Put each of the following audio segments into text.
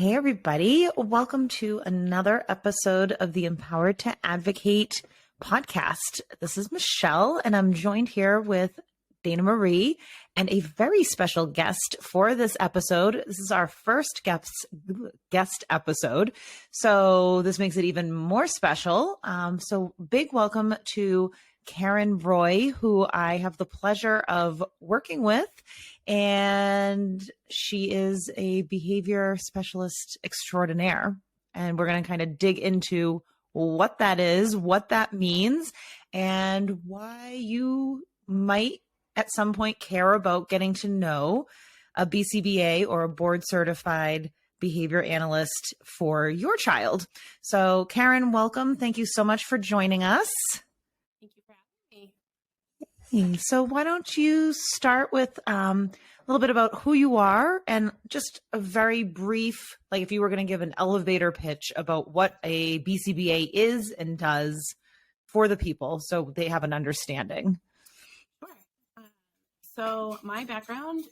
Hey, everybody. Welcome to another episode of the Empowered to Advocate podcast. This is Michelle, and I'm joined here with Dana Marie and a very special guest for this episode. This is our first guest episode, so this makes it even more special. So big welcome to Karyn Roy, who I have the pleasure of working with, and she is a behavior specialist extraordinaire. And we're going to kind of dig into what that is, what that means, and why you might at some point care about getting to know a BCBA or a Board Certified Behavior Analyst for your child. So Karyn, welcome. Thank you so much for joining us. Thank you for having me. So why don't you start with a little bit about who you are and just a very brief, like if you were going to give an elevator pitch about what a BCBA is and does for the people so they have an understanding. Sure. So my background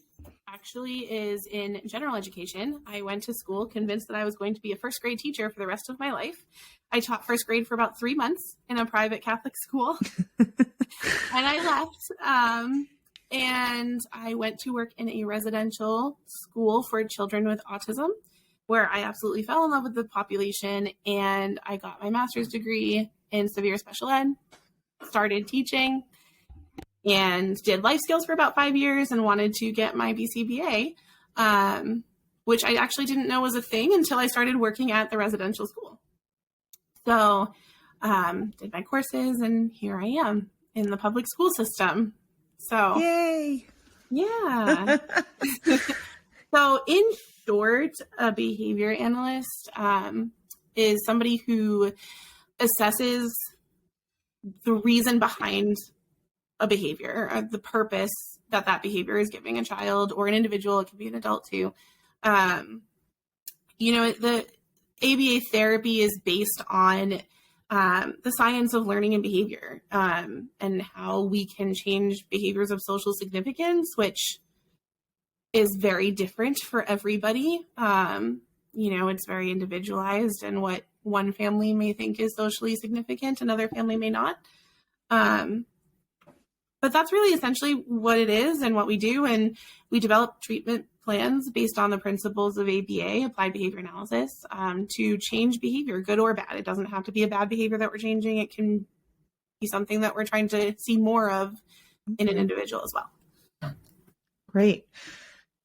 actually is in general education. I went to school convinced that I was going to be a first grade teacher for the rest of my life. I taught first grade for about 3 months in a private Catholic school. And I left, and I went to work in a residential school for children with autism, where I absolutely fell in love with the population, and I got my master's degree in severe special ed, started teaching, and did life skills for about 5 years and wanted to get my BCBA, which I actually didn't know was a thing until I started working at the residential school. So did my courses, and here I am in the public school system. So, yay! Yeah. So in short, a behavior analyst is somebody who assesses the reason behind a behavior, or the purpose that that behavior is giving a child or an individual. It could be an adult too. The ABA therapy is based on the science of learning and behavior, and how we can change behaviors of social significance, which is very different for everybody. It's very individualized, and what one family may think is socially significant, another family may not. But that's really essentially what it is and what we do. And we develop treatment plans based on the principles of ABA, Applied Behavior Analysis, to change behavior, good or bad. It doesn't have to be a bad behavior that we're changing. It can be something that we're trying to see more of in an individual as well. Great.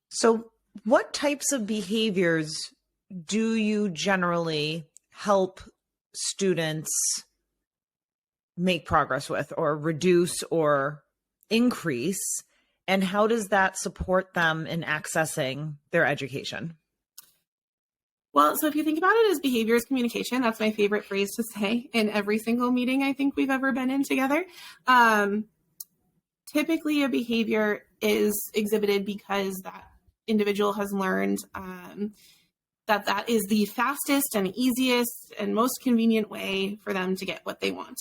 So what types of behaviors do you generally help students make progress with, or reduce or increase, and how does that support them in accessing their education? Well, so if you think about it as behavior is communication, that's my favorite phrase to say in every single meeting I think we've ever been in together. Typically a behavior is exhibited because that individual has learned that is the fastest and easiest and most convenient way for them to get what they want.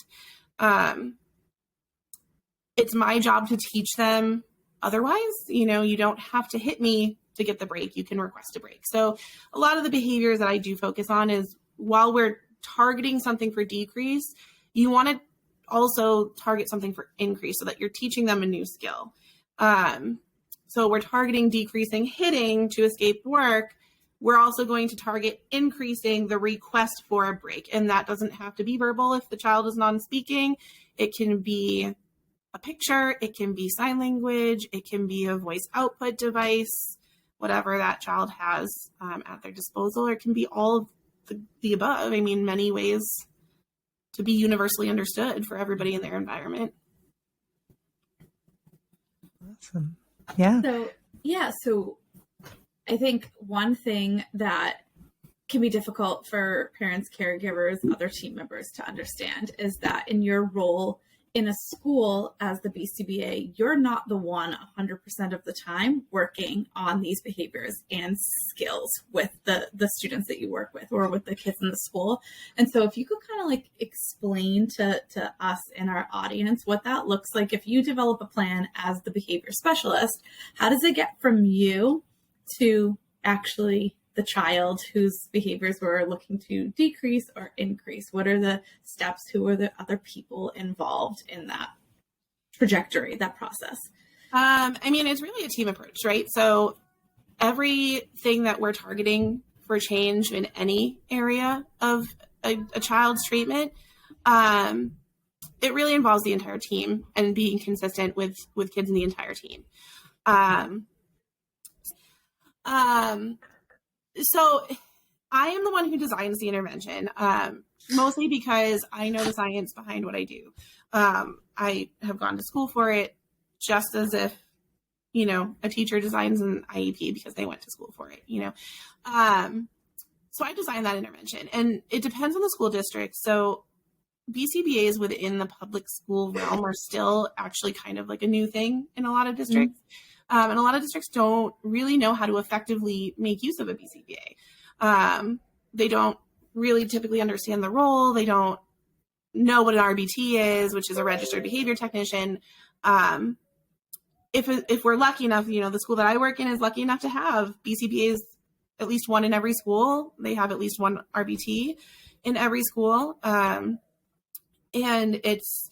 It's my job to teach them otherwise. You don't have to hit me to get the break. You can request a break. So a lot of the behaviors that I do focus on is, while we're targeting something for decrease, you want to also target something for increase so that you're teaching them a new skill. So we're targeting decreasing hitting to escape work. We're also going to target increasing the request for a break. And that doesn't have to be verbal if the child is non-speaking. It can be a picture, it can be sign language, it can be a voice output device, whatever that child has at their disposal, or it can be all of the above. I mean, many ways to be universally understood for everybody in their environment. Awesome. Yeah. So I think one thing that can be difficult for parents, caregivers, other team members to understand is that in your role in a school as the BCBA, you're not the one 100% of the time working on these behaviors and skills with the students that you work with or with the kids in the school. And so if you could kind of like explain to us and our audience what that looks like if you develop a plan as the behavior specialist, how does it get from you to actually the child whose behaviors we're looking to decrease or increase? What are the steps? Who are the other people involved in that trajectory, that process? I mean, it's really a team approach, right? So everything that we're targeting for change in any area of a child's treatment, it really involves the entire team and being consistent with kids in the entire team. So I am the one who designs the intervention, mostly because I know the science behind what I do. I have gone to school for it, just as if, you know, a teacher designs an IEP because they went to school for it, you know. So I design that intervention, and it depends on the school district. So BCBAs within the public school realm are still actually kind of like a new thing in a lot of districts. And a lot of districts don't really know how to effectively make use of a BCBA. They don't really typically understand the role. They don't know what an RBT is, which is a registered behavior technician. If we're lucky enough, you know, the school that I work in is lucky enough to have BCBAs, at least one in every school. They have at least one RBT in every school. And it's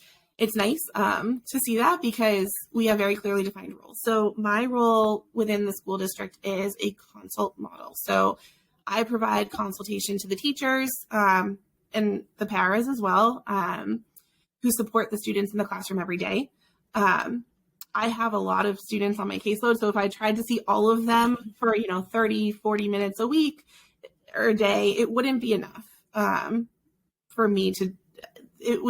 nice to see that, because we have very clearly defined roles. So my role within the school district is a consult model. So I provide consultation to the teachers and the paras as well, who support the students in the classroom every day. I have a lot of students on my caseload. So if I tried to see all of them for, 30, 40 minutes a week or a day, it wouldn't be enough for me to,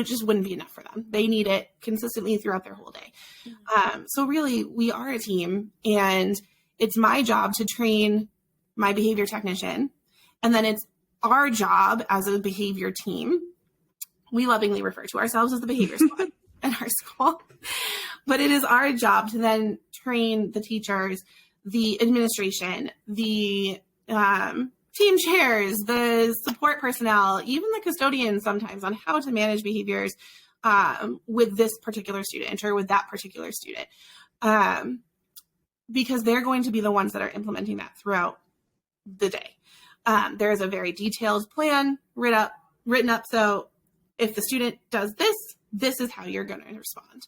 just wouldn't be enough for them. They need it consistently throughout their whole day. So really, we are a team, and it's my job to train my behavior technician. And then it's our job as a behavior team. We lovingly refer to ourselves as the behavior squad in our school. But it is our job to then train the teachers, the administration, the team chairs, the support personnel, even the custodians sometimes, on how to manage behaviors with this particular student or with that particular student. Because they're going to be the ones that are implementing that throughout the day. There is a very detailed plan written up. So if the student does this, this is how you're going to respond.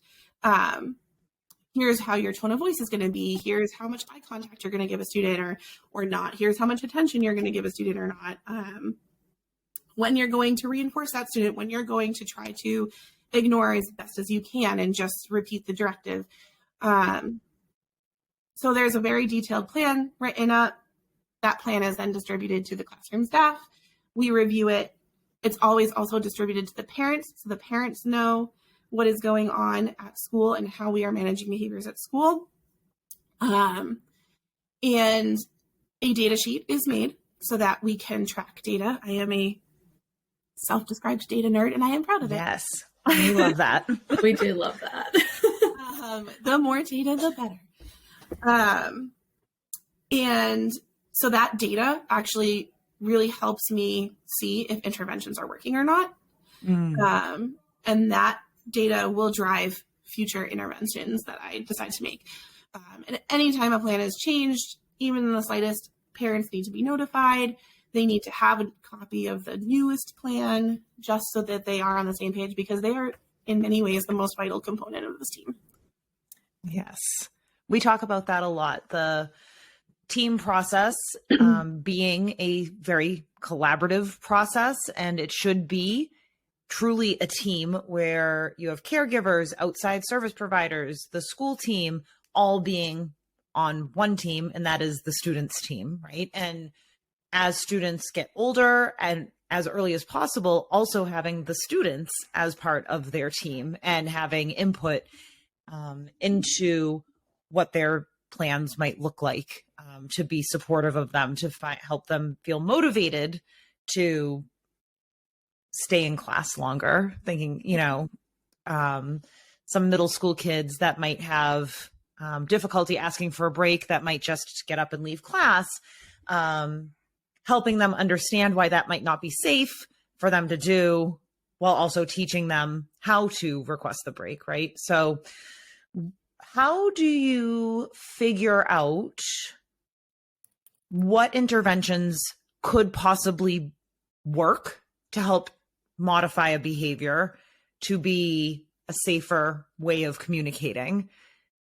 Here's how your tone of voice is going to be. Here's how much eye contact you're going to give a student or not. Here's how much attention you're going to give a student or not. When you're going to reinforce that student, when you're going to try to ignore as best as you can and just repeat the directive. So there's a very detailed plan written up. That plan is then distributed to the classroom staff. We review it. It's always also distributed to the parents, so the parents know what is going on at school and how we are managing behaviors at school. And a data sheet is made so that we can track data. I am a self-described data nerd, and I am proud of it. Yes, we love that. We do love that. The more data, the better. And so that data actually really helps me see if interventions are working or not. And that data will drive future interventions that I decide to make. And anytime a plan is changed, even in the slightest, parents need to be notified. They need to have a copy of the newest plan just so that they are on the same page, because they are in many ways the most vital component of this team. Yes. We talk about that a lot. The team process being a very collaborative process, and it should be truly a team where you have caregivers, outside service providers, the school team, all being on one team, and that is the students' team, right? And as students get older and as early as possible, also having the students as part of their team and having input into what their plans might look like, to be supportive of them, to help them feel motivated to stay in class longer. Thinking, some middle school kids that might have difficulty asking for a break, that might just get up and leave class, helping them understand why that might not be safe for them to do, while also teaching them how to request the break, right? So how do you figure out what interventions could possibly work to help modify a behavior to be a safer way of communicating.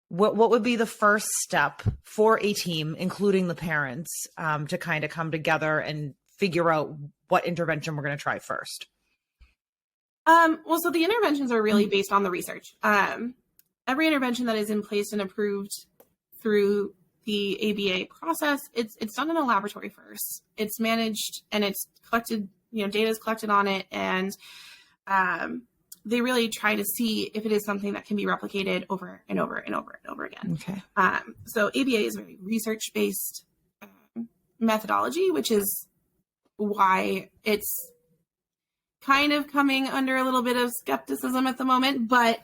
What would be the first step for a team, including the parents, to kind of come together and figure out what intervention we're going to try first? Well, so the interventions are really based on the research. Every intervention that is in place and approved through the ABA process, it's done in a laboratory first. It's managed and it's collected, data is collected on it, and they really try to see if it is something that can be replicated over and over and over and over again. Okay. So ABA is a very research-based methodology, which is why it's kind of coming under a little bit of skepticism at the moment. But,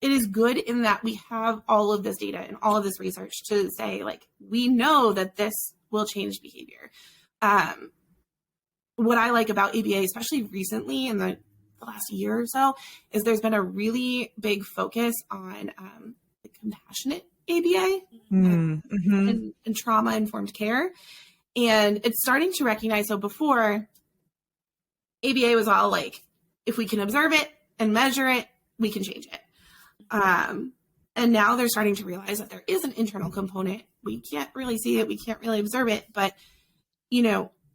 it is good in that we have all of this data and all of this research to say, like, we know that this will change behavior. What I like about ABA, especially recently in the last year or so, is there's been a really big focus on the compassionate ABA and trauma-informed care. And it's starting to recognize, so before, ABA was all like, if we can observe it and measure it, we can change it. And now they're starting to realize that there is an internal component. We can't really see it. We can't really observe it. But,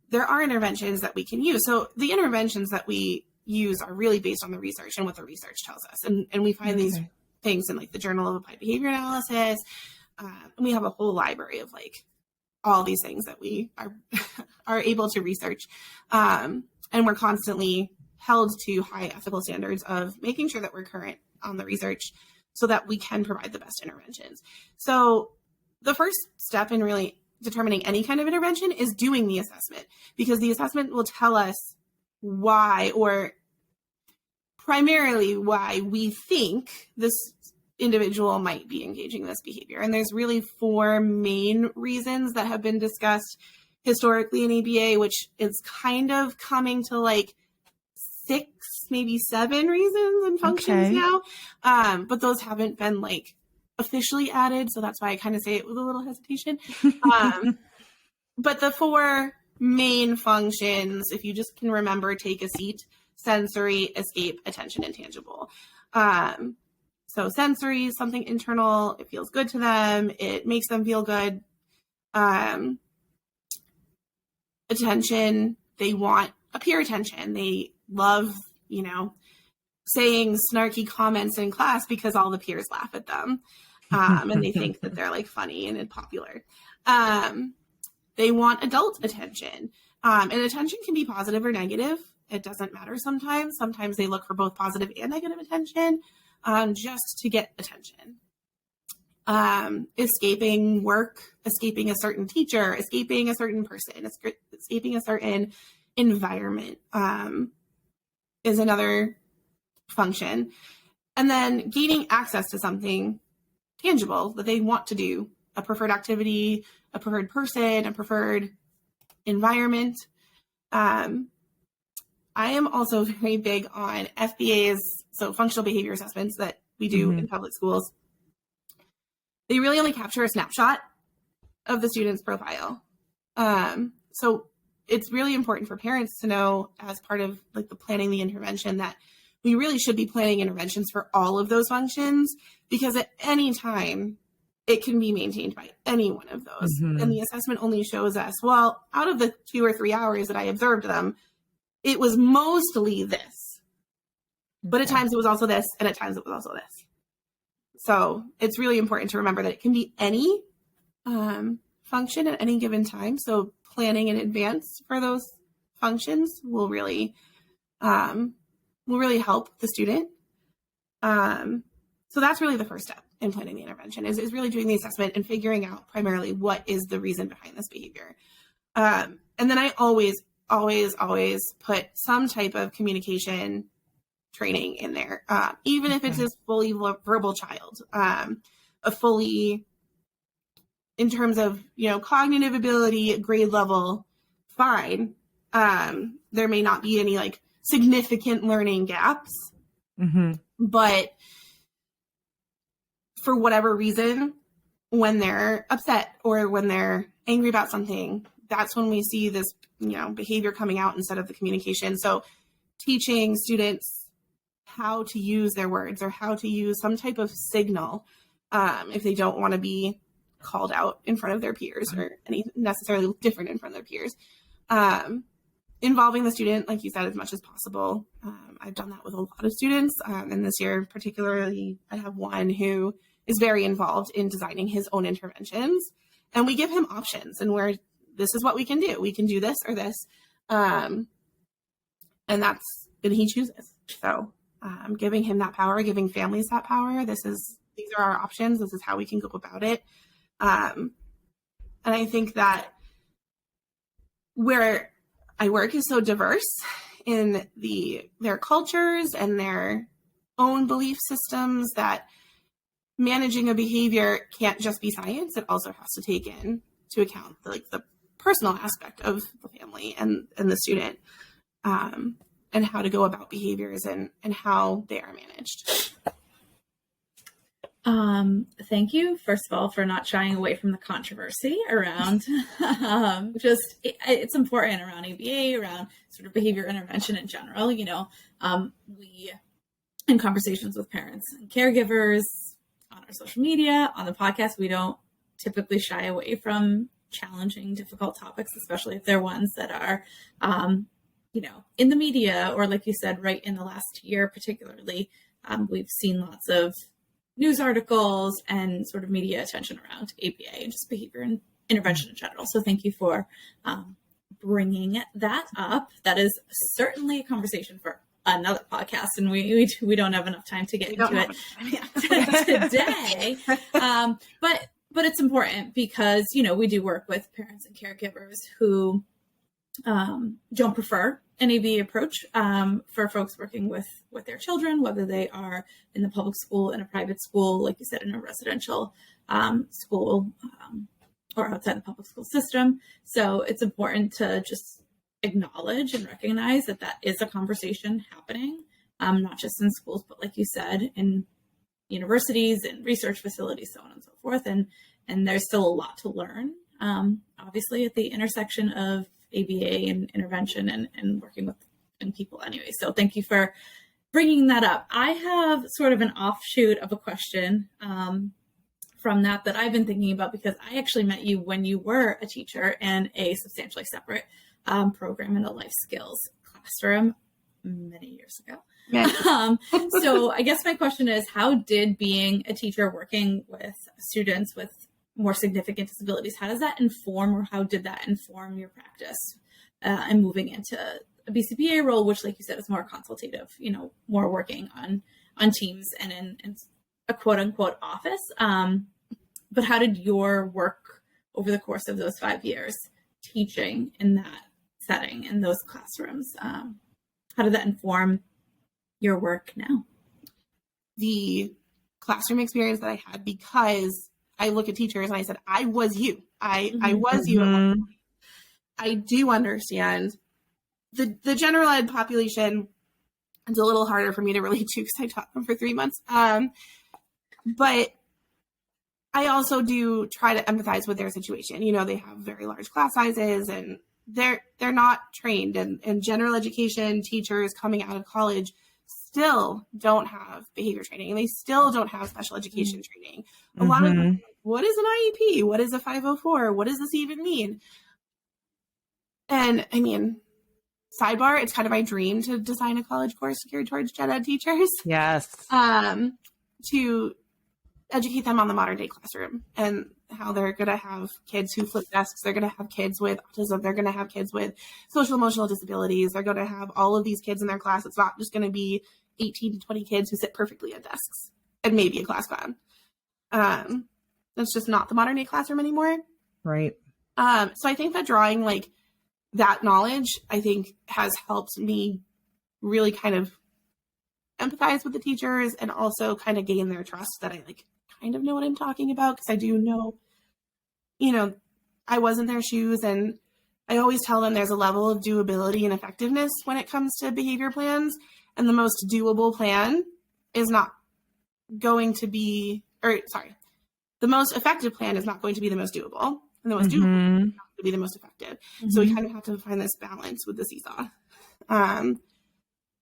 there are interventions that we can use. So the interventions that we use are really based on the research and what the research tells us. And we find these things in like the Journal of Applied Behavior Analysis. And we have a whole library of like all these things that we are able to research. And we're constantly held to high ethical standards of making sure that we're current on the research so that we can provide the best interventions. So the first step in really determining any kind of intervention is doing the assessment, because the assessment will tell us why, or primarily why we think this individual might be engaging this behavior. And there's really 4 main reasons that have been discussed historically in ABA, which is kind of coming to like 6, maybe 7 reasons and functions now. But those haven't been like officially added. So that's why I kind of say it with a little hesitation. But the 4 main functions, if you just can remember, take a seat, sensory, escape, attention, and tangible. So sensory, something internal, it feels good to them, it makes them feel good. Attention, they want a peer attention. They love, saying snarky comments in class because all the peers laugh at them. And they think that they're like funny and popular. They want adult attention. And attention can be positive or negative. It doesn't matter sometimes. Sometimes they look for both positive and negative attention, just to get attention. Escaping work, escaping a certain teacher, escaping a certain person, escaping a certain environment is another function. And then gaining access to something tangible that they want to do, a preferred activity, a preferred person, a preferred environment. I am also very big on FBAs, so functional behavior assessments that we do in public schools. They really only capture a snapshot of the student's profile. So it's really important for parents to know, as part of like the planning the intervention, that we really should be planning interventions for all of those functions, because at any time it can be maintained by any one of those. And the assessment only shows us, well, out of the 2 or 3 hours that I observed them, it was mostly this. But at times it was also this, and at times it was also this. So it's really important to remember that it can be any function at any given time. So planning in advance for those functions will really help the student. So that's really the first step in planning the intervention, is really doing the assessment and figuring out primarily what is the reason behind this behavior. And then I always put some type of communication training in there, even if it's a fully verbal child, a fully, in terms of, cognitive ability, grade level, fine. There may not be any like significant learning gaps, but for whatever reason, when they're upset or when they're angry about something, that's when we see this, behavior coming out instead of the communication. So teaching students how to use their words or how to use some type of signal if they don't want to be called out in front of their peers or any necessarily different in front of their peers. Involving the student, like you said, as much as possible. I've done that with a lot of students. And this year particularly, I have one who is very involved in designing his own interventions. And we give him options and this is what we can do. We can do this or this. And he chooses. So giving him that power, giving families that power. These are our options. This is how we can go about it. And I think that where I work is so diverse in their cultures and their own belief systems that managing a behavior can't just be science. It also has to take into account the personal aspect of the family and the student, and how to go about behaviors and how they are managed. Thank you, first of all, for not shying away from the controversy around it's important around ABA, around sort of behavior intervention in general. We, in conversations with parents and caregivers on our social media, on the podcast, we don't typically shy away from challenging, difficult topics, especially if they're ones that are, in the media or, like you said, right in the last year, particularly, we've seen lots of news articles and sort of media attention around ABA and just behavior and intervention in general. So thank you for bringing that up. That is certainly a conversation for another podcast, and we don't have enough time to get into it today. But it's important because, we do work with parents and caregivers who don't prefer an ABA approach for folks working with their children, whether they are in the public school, in a private school, like you said, in a residential school, or outside the public school system. So it's important to just acknowledge and recognize that is a conversation happening, not just in schools, but like you said, in universities and research facilities, so on and so forth. And there's still a lot to learn, obviously, at the intersection of ABA and intervention and working with people anyway. So thank you for bringing that up. I have sort of an offshoot of a question from that I've been thinking about, because I actually met you when you were a teacher in a substantially separate program in the life skills classroom many years ago. Yeah. So I guess my question is, how did being a teacher working with students with more significant disabilities, how does that inform, or how did that inform your practice and moving into a BCBA role, which, like you said, is more consultative, more working on teams and in a quote unquote office. But how did your work over the course of those 5 years teaching in that setting, in those classrooms, how did that inform your work now? The classroom experience that I had, because I look at teachers and I said, I was you. I was you. Mm-hmm. I do understand the general ed population. It's a little harder for me to relate to because I taught them for 3 months. But I also do try to empathize with their situation. They have very large class sizes and they're not trained, and general education teachers coming out of college still don't have behavior training, and they still don't have special education training. A lot of them, what is an IEP? What is a 504? What does this even mean? And I mean, sidebar, it's kind of my dream to design a college course geared towards gen ed teachers. Yes. To educate them on the modern day classroom and how they're going to have kids who flip desks. They're going to have kids with autism. They're going to have kids with social emotional disabilities. They're going to have all of these kids in their class. It's not just going to be 18 to 20 kids who sit perfectly at desks and maybe a class clown. That's just not the modern day classroom anymore. Right. So I think that drawing that knowledge, I think, has helped me really kind of empathize with the teachers and also kind of gain their trust that I kind of know what I'm talking about, because I do know, I was in their shoes, and I always tell them there's a level of doability and effectiveness when it comes to behavior plans, and the most doable plan is not going to be, the most effective plan is not going to be the most doable, and the most doable Mm-hmm. is not going to be the most effective. So we kind of have to find this balance with the seesaw. And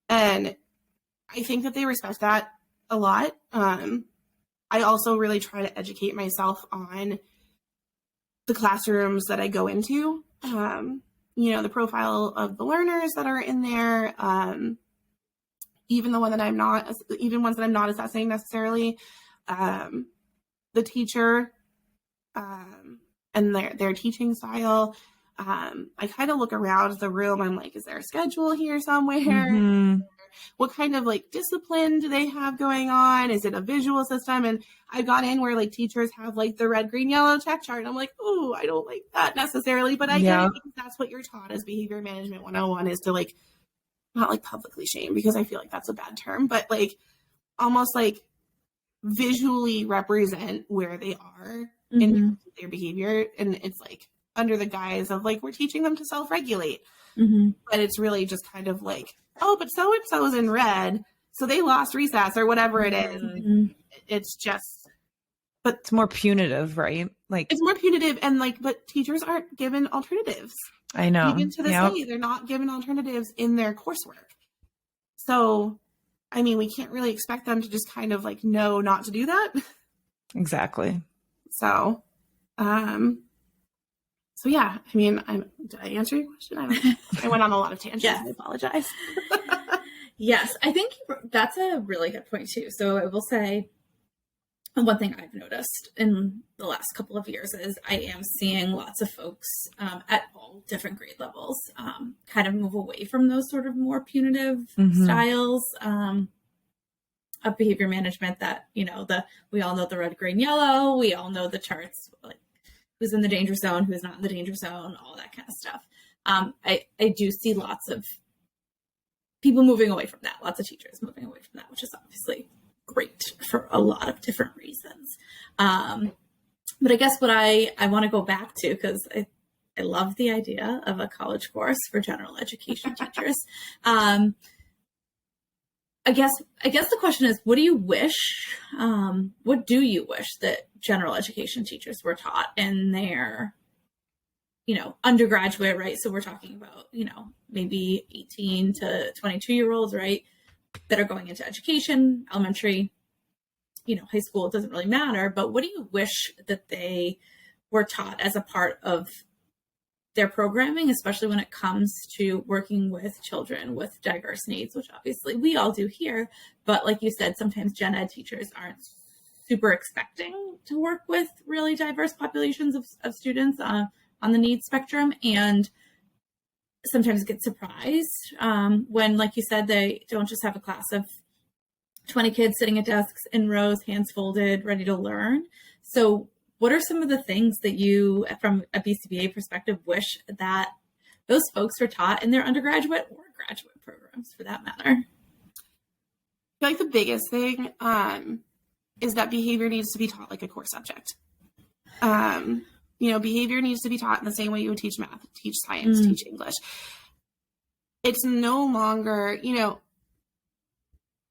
I think that they respect that a lot. I also really try to educate myself on the classrooms that I go into, the profile of the learners that are in there, even the one that I'm not, even ones that I'm not assessing necessarily, the teacher, and their teaching style. I kind of look around the room. I'm like, is there a schedule here somewhere? Mm-hmm. What kind of like discipline do they have going on? Is it a visual system? And I've gone in where like teachers have like the red, green, yellow check chart. And I'm like, oh, I don't like that necessarily, but I get it because that's what you're taught as behavior management 101 is to like, not like publicly shame because I feel like that's a bad term, but like almost like visually represent where they are in their behavior. And it's like under the guise of like, we're teaching them to self-regulate, but it's really just kind of like, oh, but so-and-so is in red, so they lost recess or whatever it is. It's just, but It's more punitive, right? Like it's more punitive, and like, but teachers aren't given alternatives. I know. Even to this day, they're not given alternatives in their coursework. So, I mean, we can't really expect them to just kind of like know not to do that. Exactly. So, yeah, I mean, did I answer your question? I don't know. I went on a lot of tangents. Yes. I apologize. Yes, I think that's a really good point too. So I will say one thing I've noticed in the last couple of years is I am seeing lots of folks at all different grade levels kind of move away from those sort of more punitive styles of behavior management that, we all know the red, green, yellow. We all know the charts, like who's in the danger zone, who's not in the danger zone, all that kind of stuff. I do see lots of people moving away from that, lots of teachers moving away from that, which is obviously great for a lot of different reasons. But I guess what I want to go back to, because I love the idea of a college course for general education teachers. I guess the question is, what do you wish that general education teachers were taught in their, undergraduate, right? So we're talking about, maybe 18 to 22-year-olds, right? That are going into education, elementary, high school, it doesn't really matter. But what do you wish that they were taught as a part of their programming, especially when it comes to working with children with diverse needs, which obviously we all do here. But like you said, sometimes gen ed teachers aren't super expecting to work with really diverse populations of students on the needs spectrum. And sometimes get surprised when, like you said, they don't just have a class of 20 kids sitting at desks in rows, hands folded, ready to learn. So what are some of the things that you, from a BCBA perspective, wish that those folks were taught in their undergraduate or graduate programs, for that matter? I feel like the biggest thing is that behavior needs to be taught like a core subject. Behavior needs to be taught in the same way you would teach math, teach science, teach English. It's no longer,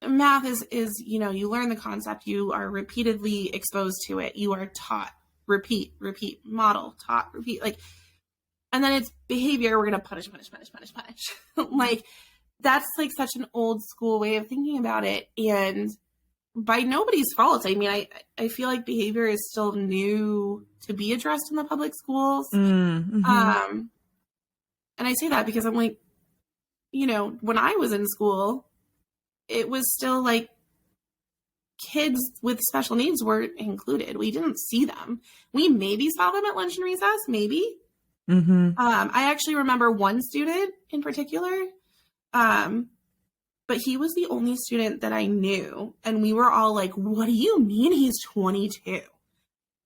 math is, you learn the concept, you are repeatedly exposed to it, you are taught, repeat, model, taught, repeat, and then it's behavior, we're going to punish. Like, that's like such an old school way of thinking about it. And by nobody's fault. I mean, I feel like behavior is still new to be addressed in the public schools. And I say that because I'm like, when I was in school, it was still like kids with special needs were included. We didn't see them. We maybe saw them at lunch and recess, maybe. I actually remember one student in particular, but he was the only student that I knew. And we were all like, what do you mean he's 22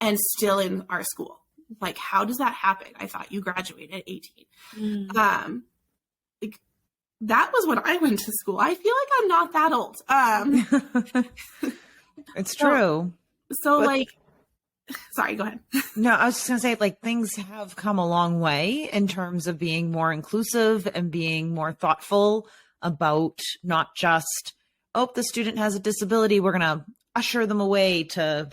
and still in our school? Like, how does that happen? I thought you graduated at 18. That was when I went to school. I feel like I'm not that old. It's true. So like, sorry, go ahead. No, I was just going to say, like, things have come a long way in terms of being more inclusive and being more thoughtful about not just, the student has a disability, we're going to usher them away to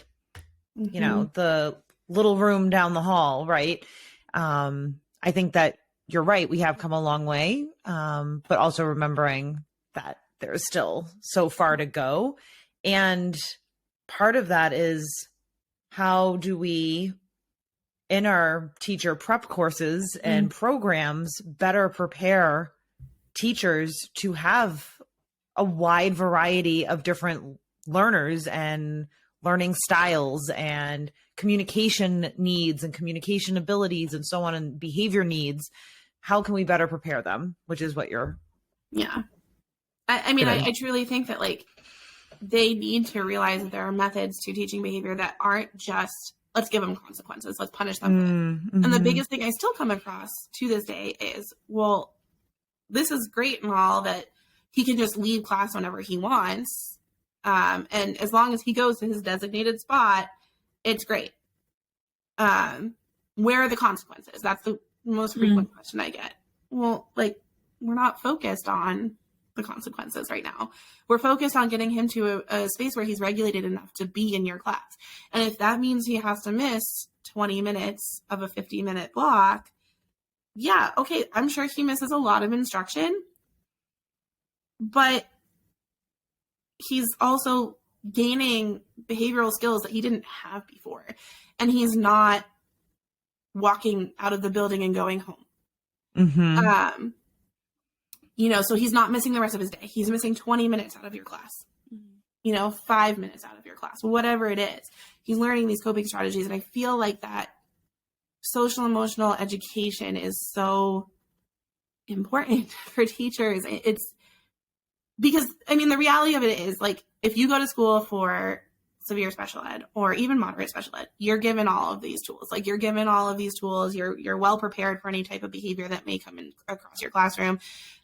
you know, the little room down the hall, right? I think that you're right. We have come a long way, but also remembering that there's still so far to go. And part of that is, how do we, in our teacher prep courses and programs, better prepare teachers to have a wide variety of different learners and learning styles and communication needs and communication abilities and so on, and behavior needs? How can we better prepare them? Which is what you're. Yeah. I mean, I truly think that like they need to realize that there are methods to teaching behavior that aren't just, let's give them consequences, let's punish them. And the biggest thing I still come across to this day is, well, this is great and all that he can just leave class whenever he wants. And as long as he goes to his designated spot, it's great. Where are the consequences? That's the most frequent question I get. Well, like, we're not focused on the consequences right now. We're focused on getting him to a space where he's regulated enough to be in your class. And if that means he has to miss 20 minutes of a 50-minute block, yeah, okay, I'm sure he misses a lot of instruction, but he's also gaining behavioral skills that he didn't have before. And he's not walking out of the building and going home. You know, so he's not missing the rest of his day. He's missing 20 minutes out of your class, you know, 5 minutes out of your class, whatever it is. He's learning these coping strategies. And I feel like that social emotional education is so important for teachers. It's because, I mean, the reality of it is, like, if you go to school for severe special ed or even moderate special ed, you're given all of these tools. Like, you're given all of these tools. You're well prepared for any type of behavior that may come in across your classroom.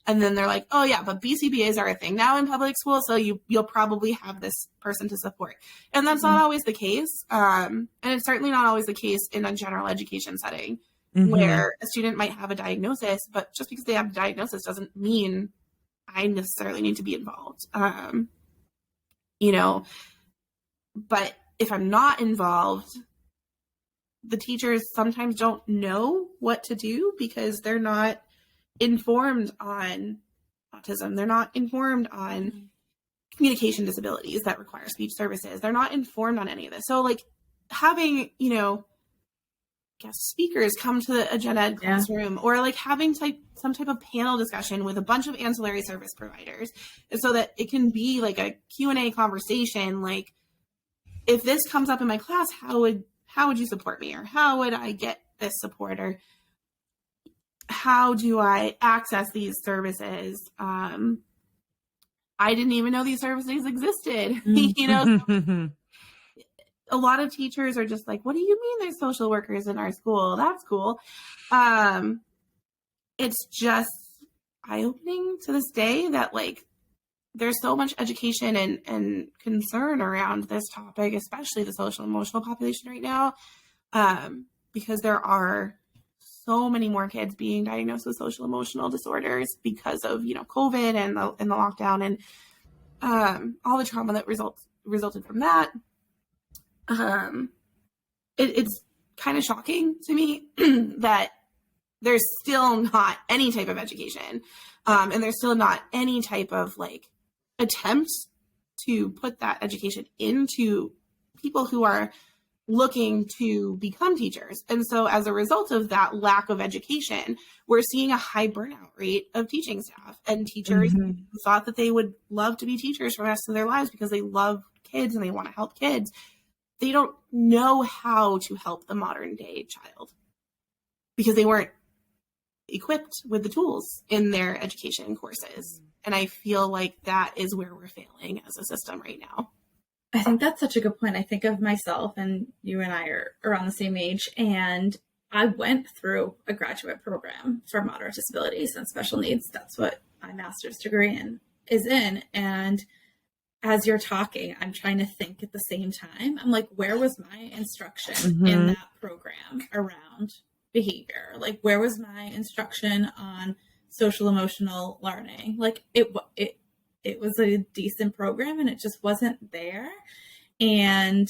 And then they're like, oh yeah, but BCBAs are a thing now in public school, so you'll probably have this person to support. And that's not always the case. And it's certainly not always the case in a general education setting where a student might have a diagnosis, but just because they have a diagnosis doesn't mean I necessarily need to be involved. You know, but if I'm not involved, the teachers sometimes don't know what to do because they're not informed on autism. They're not informed on communication disabilities that require speech services. They're not informed on any of this. So, like, having, you know, guest speakers come to a gen ed classroom, or like having some type of panel discussion with a bunch of ancillary service providers, and so that it can be like a Q&A conversation. Like, if this comes up in my class, how would you support me? Or how would I get this support? Or how do I access these services? I didn't even know these services existed. You know, a lot of teachers are just like, what do you mean there's social workers in our school? That's cool. It's just eye-opening to this day that, like, there's so much education and concern around this topic, especially the social emotional population right now, because there are so many more kids being diagnosed with social emotional disorders because of, you know, COVID and the lockdown and all the trauma that resulted from that. It's kind of shocking to me that there's still not any type of education, and there's still not any type of, like, attempt to put that education into people who are looking to become teachers. And so as a result of that lack of education, we're seeing a high burnout rate of teaching staff and teachers who thought that they would love to be teachers for the rest of their lives because they love kids and they want to help kids. They don't know how to help the modern day child because they weren't equipped with the tools in their education courses. And I feel like that is where we're failing as a system right now. I think that's such a good point. I think of myself, and you and I are around the same age, and I went through a graduate program for moderate disabilities and special needs. That's what my master's degree is in. And as you're talking, I'm trying to think at the same time. I'm like, where was my instruction in that program around behavior? Like, where was my instruction on social emotional learning? Like, it was a decent program and it just wasn't there. And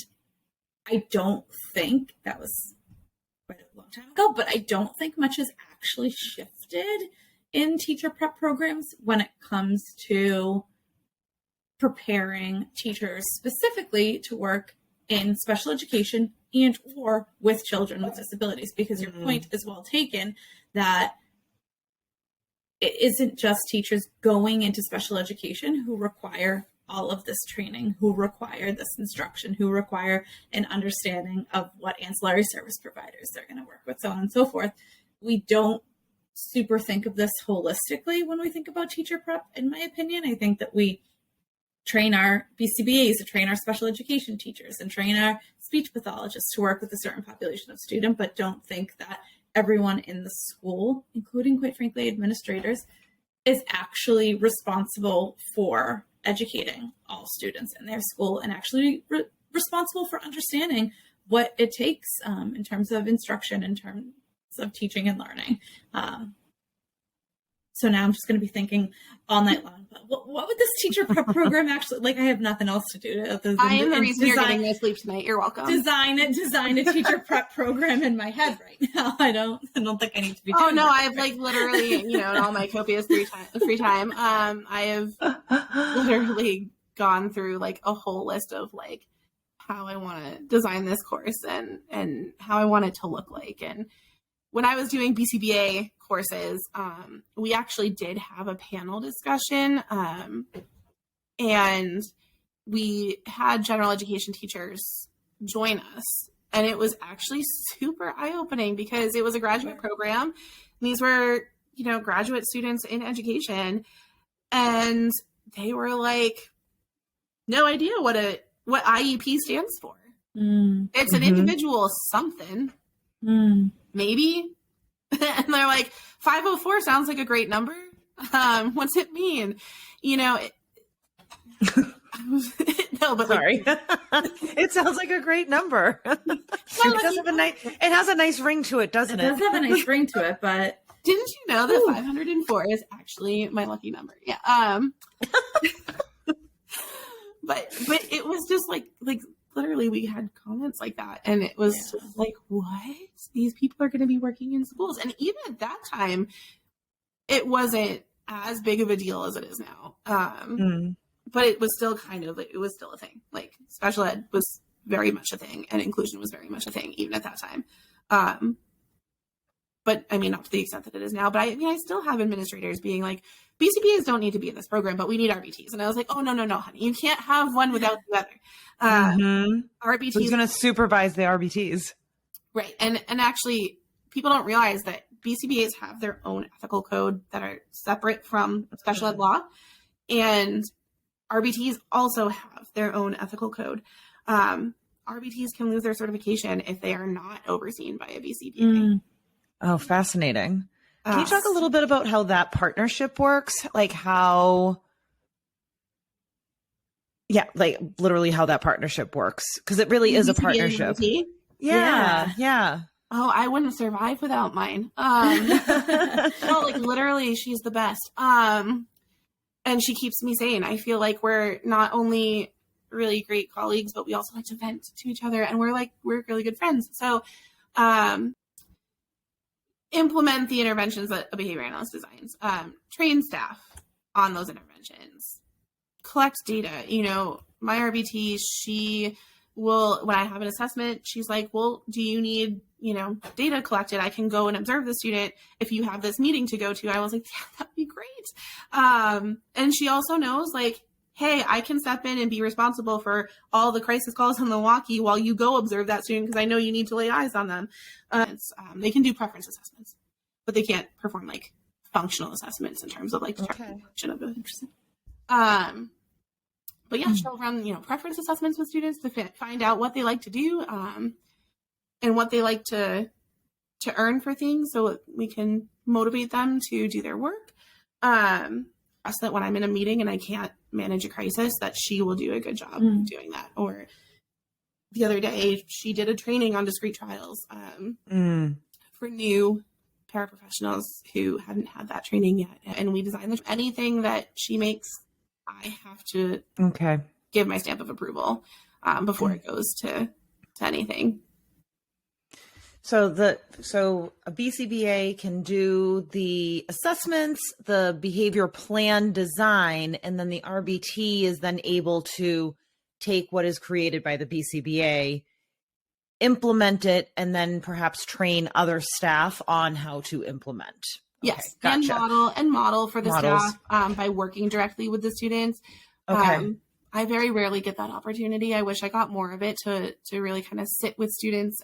I don't think that was quite a long time ago, but I don't think much has actually shifted in teacher prep programs when it comes to preparing teachers specifically to work in special education and or with children with disabilities, because your point is well taken that it isn't just teachers going into special education who require all of this training, who require this instruction, who require an understanding of what ancillary service providers they're going to work with, so on and so forth. We don't super think of this holistically when we think about teacher prep, in my opinion. I think that we train our BCBAs to train our special education teachers and train our speech pathologists to work with a certain population of student, but don't think that everyone in the school, including, quite frankly, administrators, is actually responsible for educating all students in their school and actually responsible for understanding what it takes in terms of instruction, in terms of teaching and learning. So now I'm just going to be thinking all night long, but what would this teacher prep program actually, like, I have nothing else to do. I am the reason you're getting no sleep tonight. You're welcome. Design a teacher prep program in my head right now. I don't think I need to be doing no, that. I have like literally, in all my copious free time, I have literally gone through like a whole list of like how I want to design this course and how I want it to look like. And when I was doing BCBA courses, we actually did have a panel discussion, and we had general education teachers join us. And it was actually super eye-opening because it was a graduate program. These were, graduate students in education, and they were like, no idea what IEP stands for. It's an individual something. Maybe. And they're like, 504 sounds like a great number. What's it mean? No, but sorry. It sounds like a great number. It has a nice ring to it, doesn't it? It does have a nice ring to it, but didn't you know that 504 is actually my lucky number? Yeah. But it was just like literally we had comments like that, and it was just like, what? These people are going to be working in schools. And even at that time, it wasn't as big of a deal as it is now. But it was still it was still a thing. Like, special ed was very much a thing, and inclusion was very much a thing, even at that time. But I mean, not to the extent that it is now, but I still have administrators being like, BCBAs don't need to be in this program, but we need RBTs. And I was like, oh, no, honey. You can't have one without the other. RBTs. Who's going to supervise the RBTs? Right. And actually, people don't realize that BCBAs have their own ethical code that are separate from special ed law. And RBTs also have their own ethical code. RBTs can lose their certification if they are not overseen by a BCBA. Oh, fascinating. Can you talk a little bit about how that partnership works? Like literally how that partnerap works. Because it really is a partnership. Yeah. Oh, I wouldn't survive without mine. No, literally, she's the best. And she keeps me sane. I feel like we're not only really great colleagues, but we also like to vent to each other, and we're really good friends. So, implement the interventions that a behavior analyst designs, train staff on those interventions, collect data. My RBT, she will, when I have an assessment, she's like, well, do you need, data collected? I can go and observe the student. If you have this meeting to go to, I was like, yeah, that'd be great. And she also knows, like, hey, I can step in and be responsible for all the crisis calls on the walkie while you go observe that student, because I know you need to lay eyes on them. They can do preference assessments, but they can't perform functional assessments in terms of determining function of interest. But yeah, she'll run preference assessments with students to find out what they like to do and what they like to earn for things, so we can motivate them to do their work. So that when I'm in a meeting and I can't manage a crisis, that she will do a good job doing that. Or the other day, she did a training on discrete trials for new paraprofessionals who hadn't had that training yet. And we designed anything that she makes, I have to give my stamp of approval before it goes to to anything. So a BCBA can do the assessments, the behavior plan design, and then the RBT is then able to take what is created by the BCBA, implement it, and then perhaps train other staff on how to implement. Yes, okay, gotcha. and model for the Models. staff by working directly with the students. Okay. I very rarely get that opportunity. I wish I got more of it to really kind of sit with students.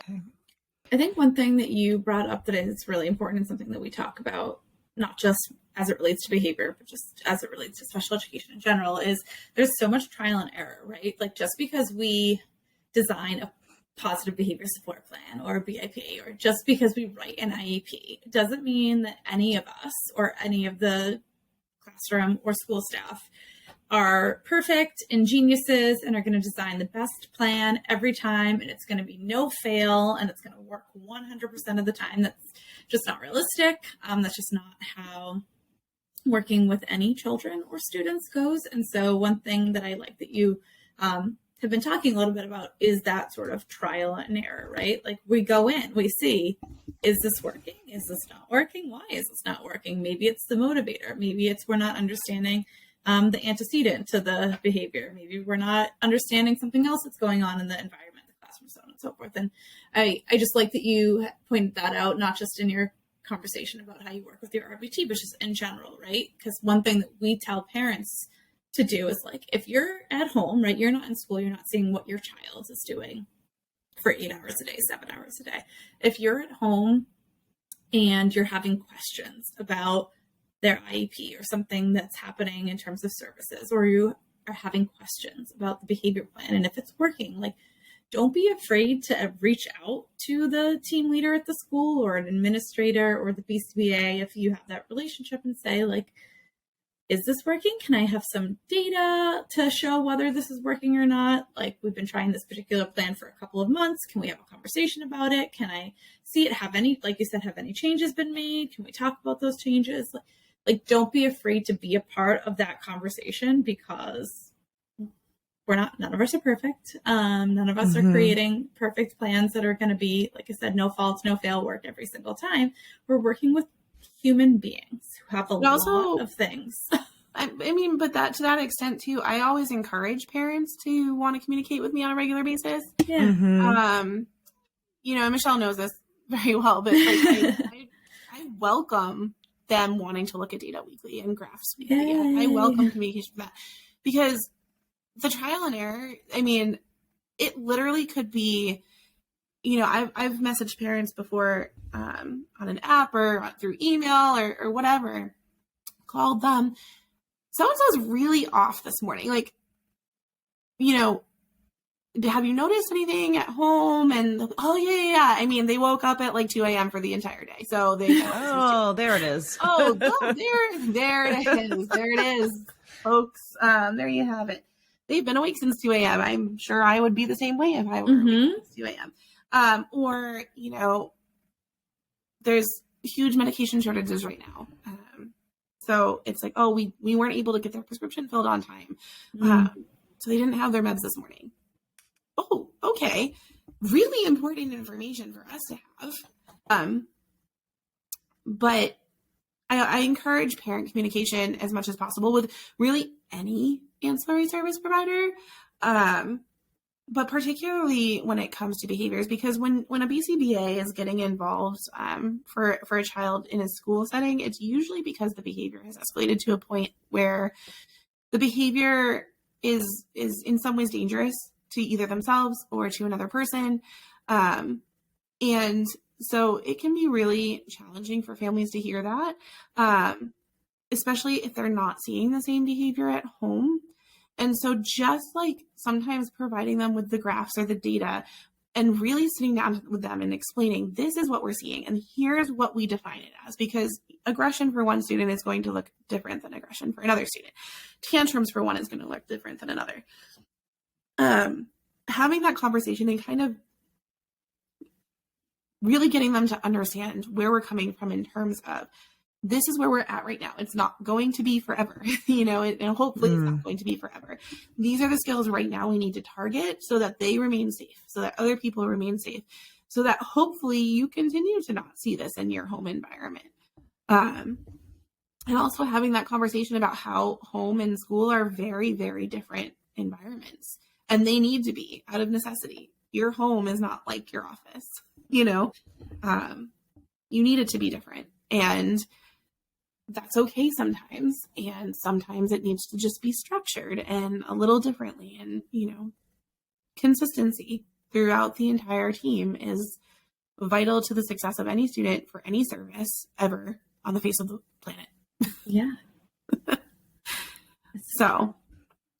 I think one thing that you brought up that is really important and something that we talk about, not just as it relates to behavior, but just as it relates to special education in general, is there's so much trial and error, right? Like just because we design a positive behavior support plan or a BIP, or just because we write an IEP, doesn't mean that any of us or any of the classroom or school staff are perfect and geniuses and are going to design the best plan every time, and it's going to be no fail and it's going to work 100% of the time. That's just not realistic. That's just not how working with any children or students goes. And so one thing that I like that you have been talking a little bit about is that sort of trial and error, right? Like we go in, we see, is this working? Is this not working? Why is this not working? Maybe it's the motivator. Maybe it's we're not understanding the antecedent to the behavior. Maybe we're not understanding something else that's going on in the environment, the classroom, so on and so forth. And I just like that you pointed that out, not just in your conversation about how you work with your RBT, but just in general, right? Because one thing that we tell parents to do is like, if you're at home, right, you're not in school, you're not seeing what your child is doing for 8 hours a day, 7 hours a day. If you're at home and you're having questions about their IEP or something that's happening in terms of services, or you are having questions about the behavior plan and if it's working, like don't be afraid to reach out to the team leader at the school or an administrator or the BCBA if you have that relationship and say like, is this working? Can I have some data to show whether this is working or not? Like we've been trying this particular plan for a couple of months. Can we have a conversation about it? Can I see it? Have any, like you said, have any changes been made? Can we talk about those changes? Like, don't be afraid to be a part of that conversation because none of us are perfect. None of us are creating perfect plans that are going to be, like I said, no fault, no fail work every single time. We're working with human beings who have a lot of things. I mean, but that to that extent too, I always encourage parents to want to communicate with me on a regular basis. Yeah. You know, Michelle knows this very well, but like I welcome them wanting to look at data weekly and graphs weekly. I welcome communication for that because the trial and error, I mean, it literally could be, you know, I've messaged parents before on an app or through email or whatever, called them. So-and-so's really off this morning. Like, you know, have you noticed anything at home? And oh yeah. I mean, they woke up at like 2 a.m. for the entire day. So they there it is. there it is. There it is, folks. There you have it. They've been awake since 2 a.m. I'm sure I would be the same way if I were awake since 2 a.m. Or, you know, there's huge medication shortages right now. So it's like, oh, we weren't able to get their prescription filled on time. So they didn't have their meds this morning. Oh, okay. Really important information for us to have. But I encourage parent communication as much as possible with really any ancillary service provider. But particularly when it comes to behaviors, because when a BCBA is getting involved for a child in a school setting, it's usually because the behavior has escalated to a point where the behavior is in some ways dangerous to either themselves or to another person. And so it can be really challenging for families to hear that, especially if they're not seeing the same behavior at home. And so just like sometimes providing them with the graphs or the data and really sitting down with them and explaining, this is what we're seeing and here's what we define it as, because aggression for one student is going to look different than aggression for another student. Tantrums for one is going to look different than another. Having that conversation and kind of really getting them to understand where we're coming from in terms of this is where we're at right now. It's not going to be forever, and hopefully it's not going to be forever. These are the skills right now we need to target so that they remain safe, so that other people remain safe, so that hopefully you continue to not see this in your home environment. And also having that conversation about how home and school are very, very different environments, and they need to be out of necessity. Your home is not like your office, you need it to be different, and that's okay sometimes. And sometimes it needs to just be structured and a little differently. And, consistency throughout the entire team is vital to the success of any student for any service ever on the face of the planet. Yeah. So,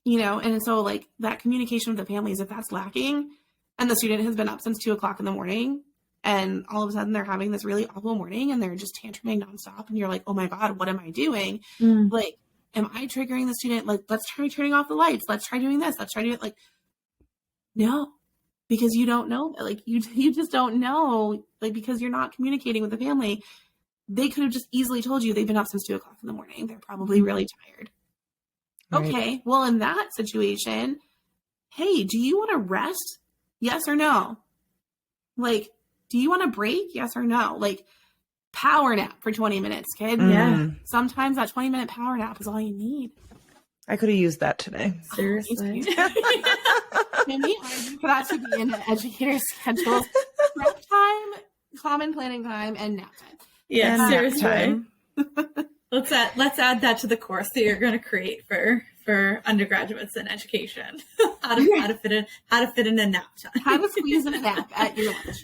and so like that communication with the families, if that's lacking and the student has been up since 2:00 in the morning, and all of a sudden they're having this really awful morning and they're just tantruming nonstop, and you're like, oh my God, what am I doing? Like, am I triggering the student? Like, let's try turning off the lights. Let's try doing this. Let's try doing it. Like, no, because you don't know. Like, you just don't know. Like, because you're not communicating with the family. They could have just easily told you they've been up since 2:00 in the morning. They're probably really tired. Right. Okay. Well, in that situation, hey, do you want to rest? Yes or no? Like, do you want a break? Yes or no? Like, power nap for 20 minutes, kid. Yeah. Sometimes that 20-minute power nap is all you need. I could have used that today. Seriously. Maybe I for that to be in an educator's schedule. Prep time, common planning time, and nap time. Yeah, and seriously. Time. Let's add that to the course that you're going to create for undergraduates in education. how to fit in a nap time. How to squeeze in a nap at your lunch.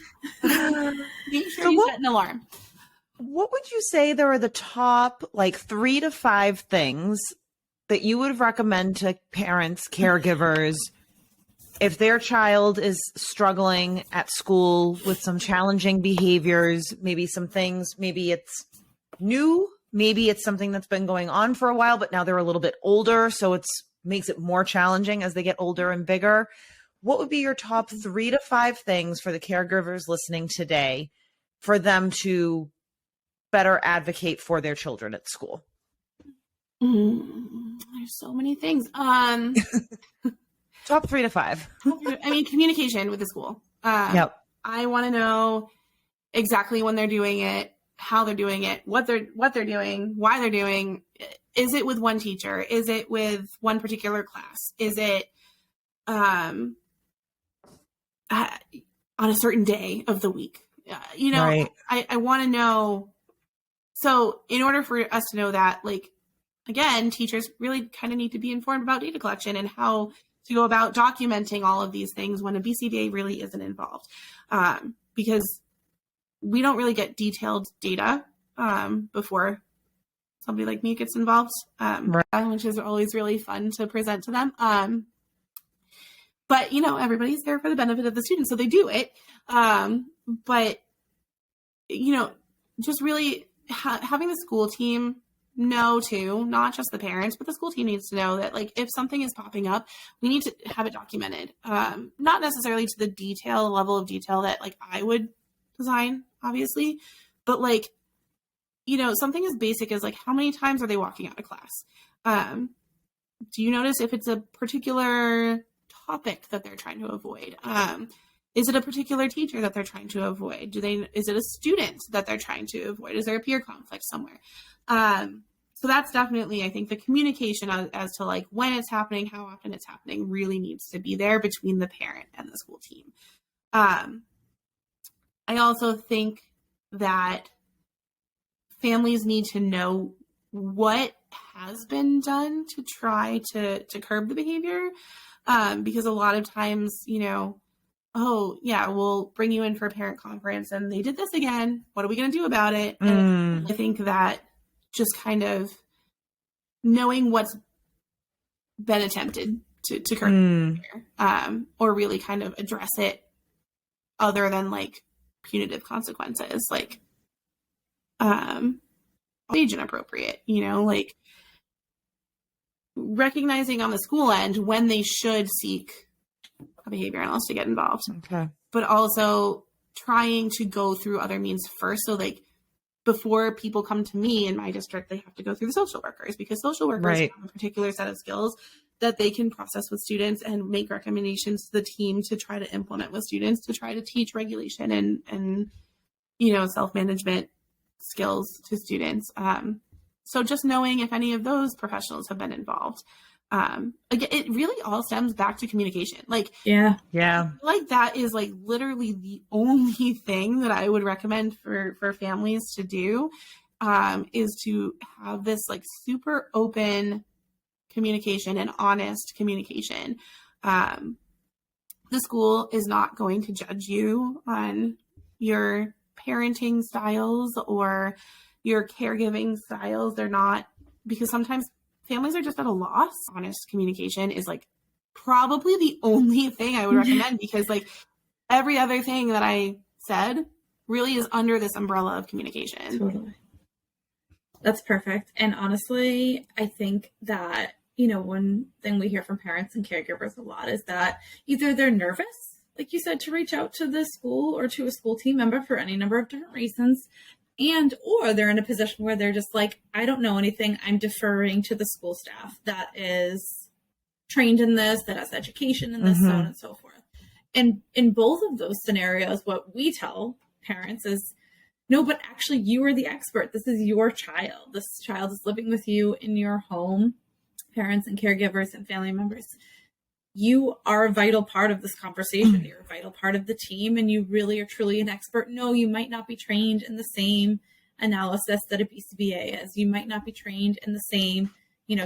Make sure you set an alarm. What would you say there are the top 3 to 5 things that you would recommend to parents, caregivers, if their child is struggling at school with some challenging behaviors, maybe some things, maybe it's new, maybe it's something that's been going on for a while, but now they're a little bit older, so makes it more challenging as they get older and bigger. What would be your top 3 to 5 things for the caregivers listening today for them to better advocate for their children at school? There's so many things. Top 3 to 5. I mean, communication with the school. Yep. I want to know exactly when they're doing it, how they're doing it, what they're doing, why they're doing. Is it with one teacher? Is it with one particular class? Is it on a certain day of the week? Right. I want to know. So in order for us to know that, again, teachers really kind of need to be informed about data collection and how to go about documenting all of these things when a BCBA really isn't involved. Because we don't really get detailed data before somebody like me gets involved, right. Which is always really fun to present to them. But, everybody's there for the benefit of the students, so they do it. But, just really having the school team know too, not just the parents, but the school team needs to know that if something is popping up, we need to have it documented. Not necessarily to the level of detail that I would design, obviously, but something as basic as how many times are they walking out of class? Do you notice if it's a particular topic that they're trying to avoid? Is it a particular teacher that they're trying to avoid? Is it a student that they're trying to avoid? Is there a peer conflict somewhere? So that's definitely, I think, the communication as to when it's happening, how often it's happening really needs to be there between the parent and the school team. I also think that families need to know what has been done to try to curb the behavior. Because a lot of times, oh yeah, we'll bring you in for a parent conference and they did this again. What are we going to do about it? And I think that just kind of knowing what's been attempted to curb behavior, or really kind of address it other than punitive consequences, age inappropriate, recognizing on the school end when they should seek a behavior analyst to get involved. Okay. But also trying to go through other means first. So before people come to me in my district, they have to go through the social workers, because social workers have a particular set of skills that they can process with students and make recommendations to the team to try to implement with students, to try to teach regulation and self-management skills to students. So just knowing if any of those professionals have been involved. Again, it really all stems back to communication. Like, yeah. Like that is like literally the only thing that I would recommend for families to do, is to have this like super open communication and honest communication. The school is not going to judge you on your parenting styles or your caregiving styles. They're not, because sometimes families are just at a loss. Honest communication is like probably the only thing I would recommend, because like every other thing that I said really is under this umbrella of communication. Totally. That's perfect. And honestly, I think that, one thing we hear from parents and caregivers a lot is that either they're nervous, like you said, to reach out to the school or to a school team member for any number of different reasons, or they're in a position where they're just like, I don't know anything. I'm deferring to the school staff that is trained in this, that has education in this, so on and so forth. And in both of those scenarios, what we tell parents is, no, but actually you are the expert. This is your child. This child is living with you in your home. Parents and caregivers and family members, you are a vital part of this conversation. You're a vital part of the team, and you really are truly an expert. No, you might not be trained in the same analysis that a BCBA is. You might not be trained in the same,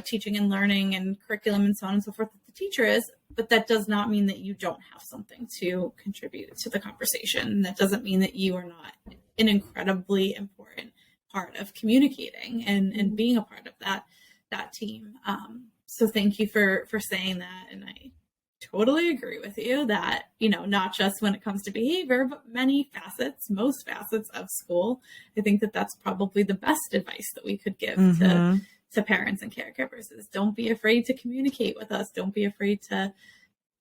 teaching and learning and curriculum and so on and so forth that the teacher is, but that does not mean that you don't have something to contribute to the conversation. That doesn't mean that you are not an incredibly important part of communicating and being a part of that team. So thank you for saying that. And I totally agree with you that, not just when it comes to behavior, but most facets of school. I think that that's probably the best advice that we could give to parents and caregivers is don't be afraid to communicate with us. Don't be afraid to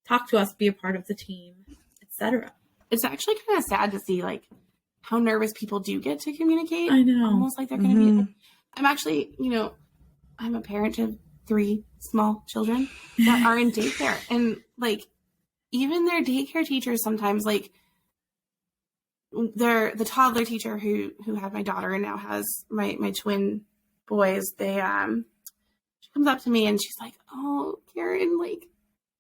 talk to us, be a part of the team, etc. It's actually kind of sad to see like how nervous people do get to communicate. I know. Almost like they're going to be, I'm actually, I'm a parent of 3 small children that are in daycare, and like even their daycare teachers sometimes, like the toddler teacher who had my daughter and now has my twin boys, she comes up to me and she's like, oh, Karyn, like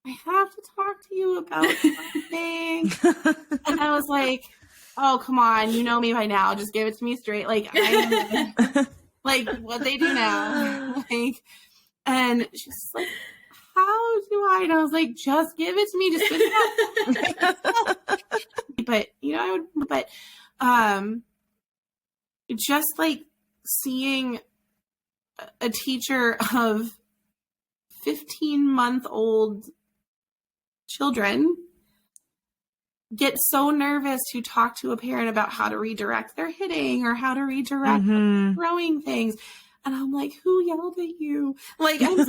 I have to talk to you about something. And I was like, oh, come on, you know me by now, just give it to me straight. Like I know like what they do now. Like, and she's like, how do I? And I was like, just give it to me. Just spit it out. But, just like seeing a teacher of 15-month-old children get so nervous to talk to a parent about how to redirect their hitting or how to redirect throwing things. And I'm like, who yelled at you? Like, I'm like,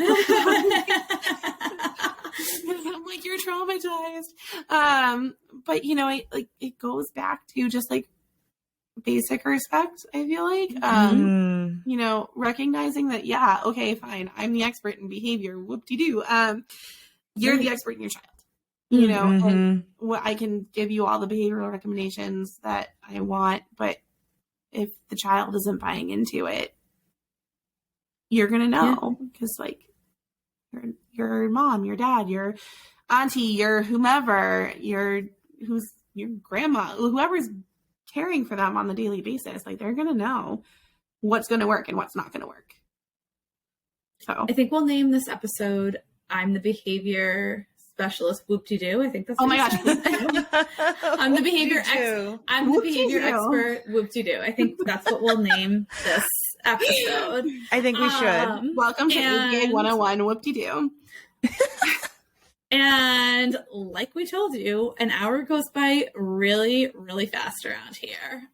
you're traumatized. But it goes back to just like basic respect, I feel like, recognizing that, yeah, okay, fine. I'm the expert in behavior. Whoop-de-doo. You're the expert in your child. And what I can give you all the behavioral recommendations that I want, but if the child isn't buying into it, you're going to know because like your mom, your dad, your auntie, your whomever, who's your grandma, whoever's caring for them on the daily basis, like they're going to know what's going to work and what's not going to work. So I think we'll name this episode, I'm the behavior specialist whoop-de-doo. I think that's my gosh. I'm the behavior I'm the behavior expert whoop-de-doo. I think that's what we'll name this episode. I think we should. Welcome to ABA 101 whoop-de-doo. And like we told you, an hour goes by really, really fast around here.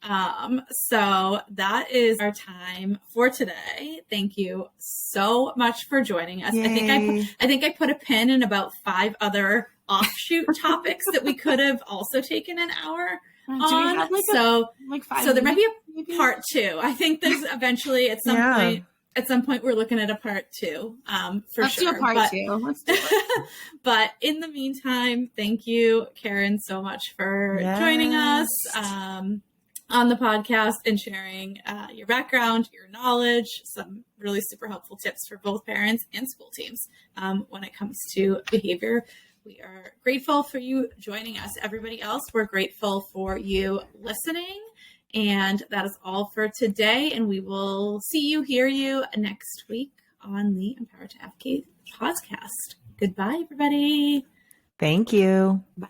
So that is our time for today. Thank you so much for joining us. Yay. I think I put a pin in about 5 other offshoot topics that we could have also taken an hour. Do we have like five? So there might be maybe? a part 2. I think there's eventually at some point. At some point, we're looking at a part 2, for Let's sure. do a part 2. Let's do it. But in the meantime, thank you, Karyn, so much for joining us on the podcast and sharing your background, your knowledge, some really super helpful tips for both parents and school teams when it comes to behavior. We are grateful for you joining us. Everybody else, we're grateful for you listening. And that is all for today. And we will see you, hear you next week on the Empowered to Advocate podcast. Goodbye, everybody. Thank you. Bye.